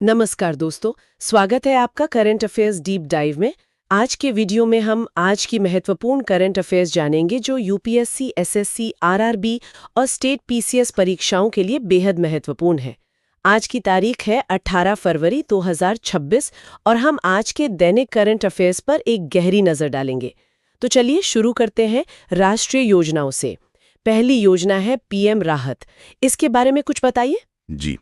नमस्कार दोस्तों, स्वागत है आपका करंट अफेयर्स डीप डाइव में। आज के वीडियो में हम आज की महत्वपूर्ण करंट अफेयर्स जानेंगे जो यूपीएससी, एसएससी, आरआरबी और स्टेट पीसीएस परीक्षाओं के लिए बेहद महत्वपूर्ण है। आज की तारीख है 18 फरवरी 2026 और हम आज के दैनिक करंट अफेयर्स पर एक गहरी नजर डालेंगे। तो चलिए शुरू करते हैं राष्ट्रीय योजनाओं से। पहली योजना है पीएम राहत। इसके बारे में कुछ बताइए। जी,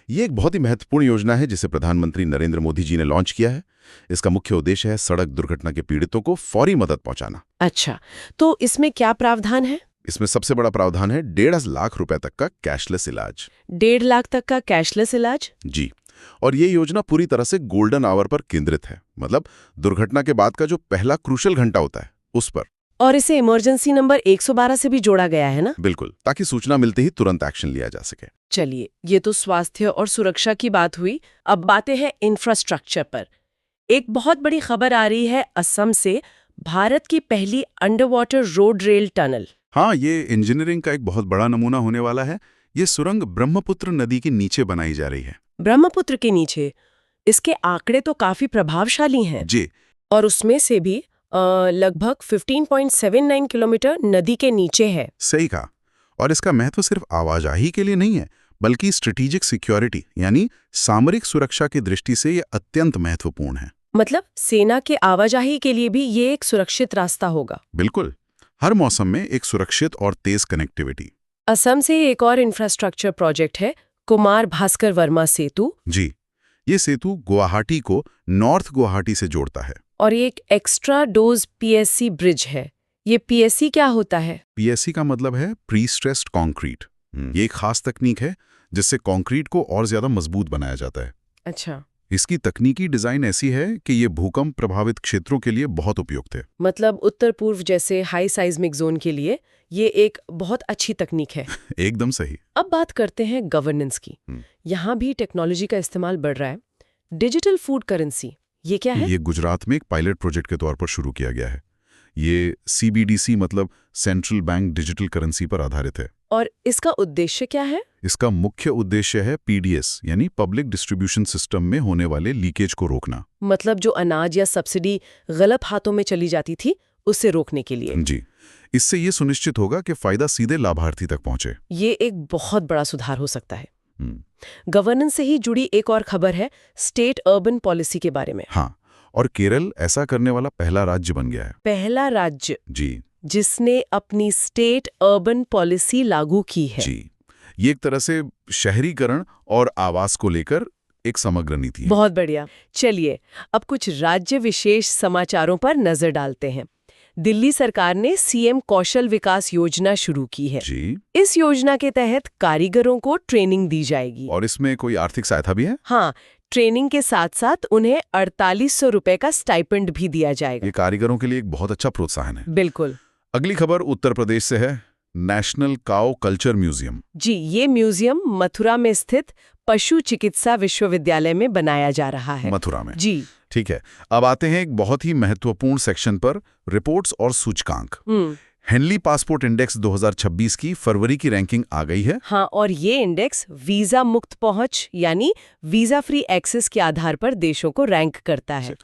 ये एक बहुत ही महत्वपूर्ण योजना है जिसे प्रधानमंत्री नरेंद्र मोदी जी ने लॉन्च किया है। इसका मुख्य उद्देश्य है सड़क दुर्घटना के पीड़ितों को फौरी मदद पहुंचाना। अच्छा, तो इसमें क्या प्रावधान है? इसमें सबसे बड़ा प्रावधान है 1.5 लाख रुपए तक का कैशलेस इलाज। 1.5 लाख तक का कैशलेस इलाज? जी, और ये योजना पूरी तरह से गोल्डन आवर पर केंद्रित है, मतलब दुर्घटना के बाद का जो पहला क्रूशल घंटा होता है उस पर। और इसे इमरजेंसी नंबर 112 से भी जोड़ा गया है ना? बिल्कुल, ताकि सूचना मिलते ही तुरंत एक्शन लिया जा सके। चलिए, ये तो स्वास्थ्य और सुरक्षा की बात हुई। अब बातें हैं इंफ्रास्ट्रक्चर पर। एक बहुत बड़ी खबर आ रही है असम से, भारत की पहली under water road rail tunnel. हाँ, ये इंजीनियरिंग का एक बहुत बड़ा नमूना होने वाला है। ये सुरंग ब्रह्मपुत्र नदी के नीचे बनाई जा रही है। ब्रह्मपुत्र के नीचे? इसके आंकड़े तो काफी प्रभावशाली हैं। जी, और उसमें से भी लगभग 15.79 किलोमीटर नदी के नीचे है। सही कहा। और इसका महत्व सिर्फ आवाजाही के लिए नहीं है, बल्कि स्ट्रेटेजिक सिक्योरिटी यानी सामरिक सुरक्षा की दृष्टि से ये अत्यंत महत्वपूर्ण है। मतलब सेना के आवाजाही के लिए भी ये एक सुरक्षित रास्ता होगा। बिल्कुल, हर मौसम में एक सुरक्षित और तेज कनेक्टिविटी। असम से एक और इंफ्रास्ट्रक्चर प्रोजेक्ट है, कुमार भास्कर वर्मा सेतु। जी, ये सेतु गुवाहाटी को नॉर्थ गुवाहाटी से जोड़ता है। और एक एक्स्ट्रा डोज पीएससी ब्रिज है। ये पीएससी क्या होता है? पीएससी का मतलब है प्री स्ट्रेस्ड कंक्रीट। ये एक खास तकनीक है जिससे कंक्रीट को और ज्यादा मजबूत बनाया जाता है। अच्छा, इसकी तकनीकी डिजाइन ऐसी है कि ये भूकंप प्रभावित क्षेत्रों के लिए बहुत उपयुक्त है। मतलब उत्तर पूर्व जैसे हाई साइज्मिक जोन के लिए ये एक बहुत अच्छी तकनीक है। एकदम सही। अब बात करते हैं गवर्नेंस की। यहाँ भी टेक्नोलॉजी का इस्तेमाल बढ़ रहा है। डिजिटल फूड करेंसी, ये क्या है? ये गुजरात में एक पायलट प्रोजेक्ट के तौर पर शुरू किया गया है। ये सीबीडीसी मतलब सेंट्रल बैंक डिजिटल करेंसी पर आधारित है। और इसका उद्देश्य क्या है? इसका मुख्य उद्देश्य है पीडीएस यानी पब्लिक डिस्ट्रीब्यूशन सिस्टम में होने वाले लीकेज को रोकना। मतलब जो अनाज या सब्सिडी गलत हाथों में चली जाती थी उससे रोकने के लिए। जी, इससे ये सुनिश्चित होगा कि फायदा सीधे लाभार्थी तक पहुंचे। ये एक बहुत बड़ा सुधार हो सकता है। गवर्नेंस से ही जुड़ी एक और खबर है स्टेट अर्बन पॉलिसी के बारे में। हाँ, और केरल ऐसा करने वाला पहला राज्य बन गया है। पहला राज्य जी, जिसने अपनी स्टेट अर्बन पॉलिसी लागू की है। जी, ये एक तरह से शहरीकरण और आवास को लेकर एक समग्र नीति है। बहुत बढ़िया। चलिए, अब कुछ राज्य विशेष समाचारों पर नजर डालते हैं। दिल्ली सरकार ने सीएम कौशल विकास योजना शुरू की है। जी, इस योजना के तहत कारीगरों को ट्रेनिंग दी जाएगी। और इसमें कोई आर्थिक सहायता भी है? हाँ, ट्रेनिंग के साथ साथ उन्हें 4800 रुपए का स्टाइपेंड भी दिया जाएगा। ये कारीगरों के लिए एक बहुत अच्छा प्रोत्साहन है। बिल्कुल। अगली खबर उत्तर प्रदेश से है। National cow culture museum. जी, ये म्यूजियम मथुरा में स्थित पशु चिकित्सा विश्वविद्यालय में बनाया जा रहा है। मथुरा में? जी, ठीक है। अब आते हैं एक बहुत ही महत्वपूर्ण सेक्शन पर, रिपोर्ट्स और सूचकांक। हेनली पासपोर्ट इंडेक्स 2026 की फरवरी की रैंकिंग आ गई है। हाँ, और ये इंडेक्स वीजा मुक्त पहुंच यानी वीजा फ्री एक्सेस के आधार पर देशों को रैंक करता है।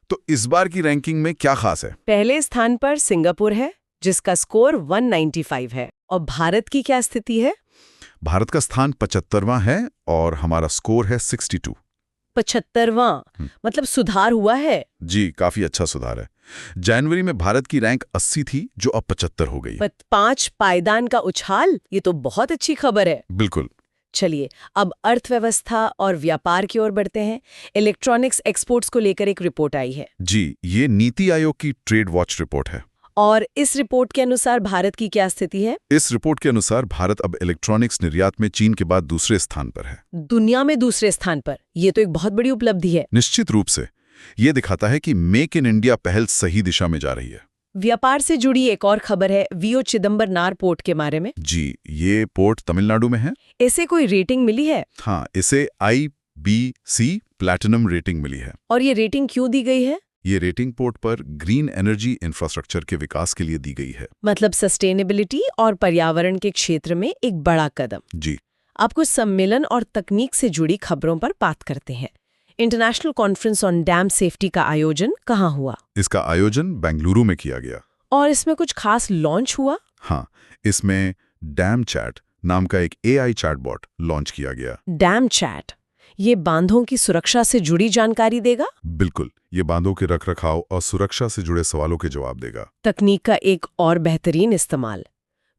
तो इस बार की रैंकिंग में क्या खास है? पहले स्थान पर सिंगापुर है जिसका स्कोर 195 है। और भारत की क्या स्थिति है? भारत का स्थान 75वां है और हमारा स्कोर है 62। 75वां? मतलब सुधार हुआ है। जी, काफी अच्छा सुधार है। जनवरी में भारत की रैंक 80 थी जो अब 75 हो गई। 5 पायदान का उछाल, ये तो बहुत अच्छी खबर है। बिल्कुल। चलिए, अब अर्थव्यवस्था और व्यापार की ओर बढ़ते हैं। इलेक्ट्रॉनिक्स एक्सपोर्ट्स को लेकर एक रिपोर्ट आई है। जी, ये नीति आयोग की ट्रेड वॉच रिपोर्ट है। और इस रिपोर्ट के अनुसार भारत की क्या स्थिति है? इस रिपोर्ट के अनुसार भारत अब इलेक्ट्रॉनिक्स निर्यात में चीन के बाद दूसरे स्थान पर है। दुनिया में दूसरे स्थान पर? ये तो एक बहुत बड़ी उपलब्धि है। निश्चित रूप से ये दिखाता है कि मेक इन इंडिया पहल सही दिशा में जा रही है। व्यापार से जुड़ी एक और खबर है वीओ चिदम्बरनार पोर्ट के बारे में। जी, ये पोर्ट तमिलनाडु में है। इसे कोई रेटिंग मिली है? हाँ, इसे IBC प्लैटिनम रेटिंग मिली है। और ये रेटिंग क्यों दी गई है? ये रेटिंग पोर्ट पर ग्रीन एनर्जी इंफ्रास्ट्रक्चर के विकास के लिए दी गई है। मतलब सस्टेनेबिलिटी और पर्यावरण के क्षेत्र में एक बड़ा कदम। जी, आपको सम्मेलन और तकनीक से जुड़ी खबरों पर बात करते हैं। International conference on dam safety का आयोजन कहाँ हुआ? इसका आयोजन बेंगलुरु में किया गया। और इसमें कुछ खास लॉन्च हुआ? हाँ, इसमें डैम चैट नाम का एक AI चैटबॉट लॉन्च किया गया। डैम चैट ये बांधों की सुरक्षा से जुड़ी जानकारी देगा? बिल्कुल, ये बांधों के रखरखाव और सुरक्षा से जुड़े सवालों के जवाब देगा। तकनीक का एक और बेहतरीन इस्तेमाल।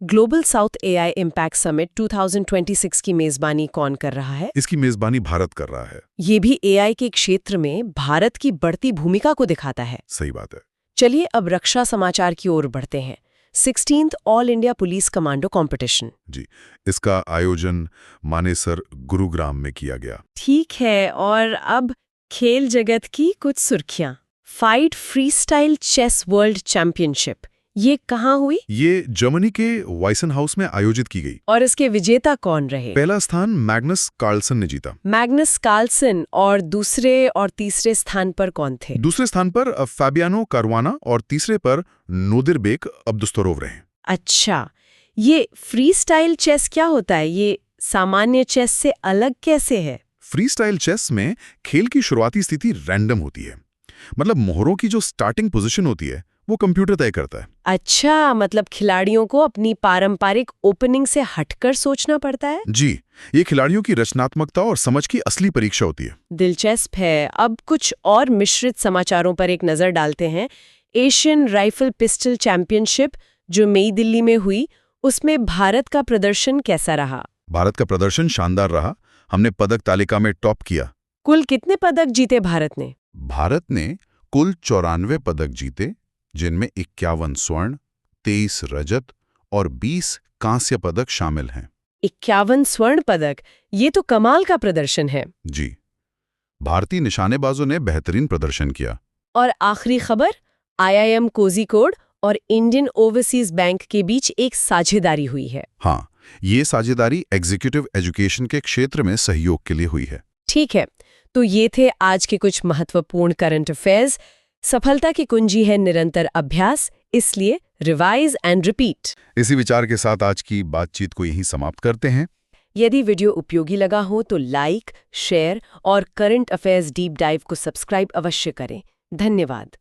Global south AI impact summit 2026 की मेजबानी कौन कर रहा है? इसकी मेजबानी भारत कर रहा है। ये भी AI के क्षेत्र में भारत की बढ़ती भूमिका को दिखाता है। सही बात है। चलिए अब रक्षा समाचार की ओर बढ़ते हैं। 16th all India police commando competition. जी, इसका आयोजन मानेसर गुरुग्राम में किया गया। ठीक है, और अब खेल जगत की कुछ सुर्खियां। Fight freestyle chess world championship, ये कहाँ हुई? ये जर्मनी के वाइसन हाउस में आयोजित की गई। और इसके विजेता कौन रहे? पहला स्थान मैग्नस कार्लसन ने जीता। Magnus Carlsen. और दूसरे और तीसरे स्थान पर कौन थे? दूसरे स्थान पर फैबियानो कारुआना और तीसरे पर नोदिरबेक अब्दुस्तरोव रहे। अच्छा, ये फ्रीस्टाइल चेस क्या होता है? ये सामान्य चेस से अलग कैसे है? फ्रीस्टाइल चेस में खेल की शुरुआती स्थिति रैंडम होती है। मतलब मोहरों की जो स्टार्टिंग पोजीशन होती है वो कंप्यूटर तय करता है। अच्छा, मतलब खिलाड़ियों को अपनी पारंपरिक ओपनिंग से हटकर सोचना पड़ता है? जी, ये खिलाड़ियों की रचनात्मकता और समझ की असली परीक्षा होती है। दिलचस्प है। अब कुछ और मिश्रित समाचारों पर एक नजर डालते हैं। एशियन राइफल पिस्टल चैंपियनशिप जो नई दिल्ली में हुई, उसमें भारत का प्रदर्शन कैसा रहा? भारत का प्रदर्शन शानदार रहा। हमने पदक तालिका में टॉप किया। कुल कितने पदक जीते भारत ने? भारत ने कुल 94 पदक जीते, जिनमें 51 स्वर्ण, 23 रजत और 20 कांस्य पदक शामिल हैं। 51 स्वर्ण पदक, ये तो कमाल का प्रदर्शन है। जी, भारतीय निशानेबाजों ने बेहतरीन प्रदर्शन किया। और आखिरी खबर, IIM कोझिकोड और इंडियन ओवरसीज बैंक के बीच एक साझेदारी हुई है। हाँ, ये साझेदारी एग्जीक्यूटिव एजुकेशन के क्षेत्र में सहयोग के लिए हुई है। ठीक है, तो ये थे आज के कुछ महत्वपूर्ण करंट अफेयर्स। सफलता की कुंजी है निरंतर अभ्यास, इसलिए रिवाइज एंड रिपीट। इसी विचार के साथ आज की बातचीत को यहीं समाप्त करते हैं। यदि वीडियो उपयोगी लगा हो तो लाइक, शेयर और करंट अफेयर्स डीप डाइव को सब्सक्राइब अवश्य करें। धन्यवाद।